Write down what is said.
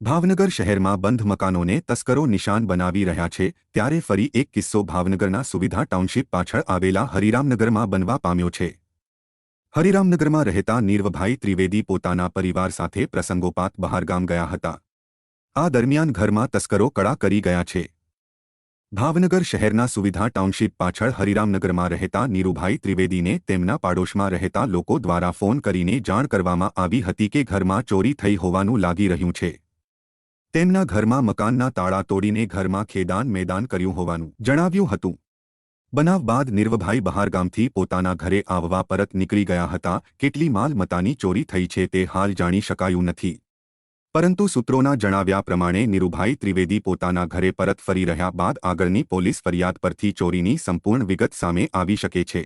ભાવનગર શહેરમાં બંધ મકાનોને તસ્કરો નિશાન બનાવી રહ્યા છે ત્યારે ફરી એક કિસ્સો ભાવનગરના સુવિધા ટાઉનશીપ પાછળ આવેલા હરિરામનગરમાં બનવા પામ્યો છે। હરિરામનગરમાં રહેતા નીરવભાઈ ત્રિવેદી પોતાના પરિવાર સાથે પ્રસંગોપાત બહારગામ ગયા હતા। આ દરમિયાન ઘરમાં તસ્કરો કડા કરી ગયા છે। ભાવનગર શહેરના સુવિધા ટાઉનશીપ પાછળ હરિરામનગરમાં રહેતા નીરુભાઈ ત્રિવેદીને તેમના પાડોશમાં રહેતા લોકો દ્વારા ફોન કરીને જાણ કરવામાં આવી હતી કે ઘરમાં ચોરી થઈ હોવાનું લાગી રહ્યું છે। તેમના ઘરમાં મકાનના તાળા તોડીને ઘરમાં ખેદાન મેદાન કર્યું હોવાનું જણાવ્યું હતું। બનાવ બાદ નીરવભાઈ બહારગામથી પોતાના ઘરે આવવા પરત નીકળી ગયા હતા। કેટલી માલમત્તાની ચોરી થઈ છે તે હાલ જાણી શકાયું નથી, પરંતુ સૂત્રોના જણાવ્યા પ્રમાણે નીરુભાઈ ત્રિવેદી પોતાના ઘરે પરત ફરી રહ્યા બાદ આગળની પોલીસ ફરિયાદ પરથી ચોરીની સંપૂર્ણ વિગત સામે આવી શકે છે।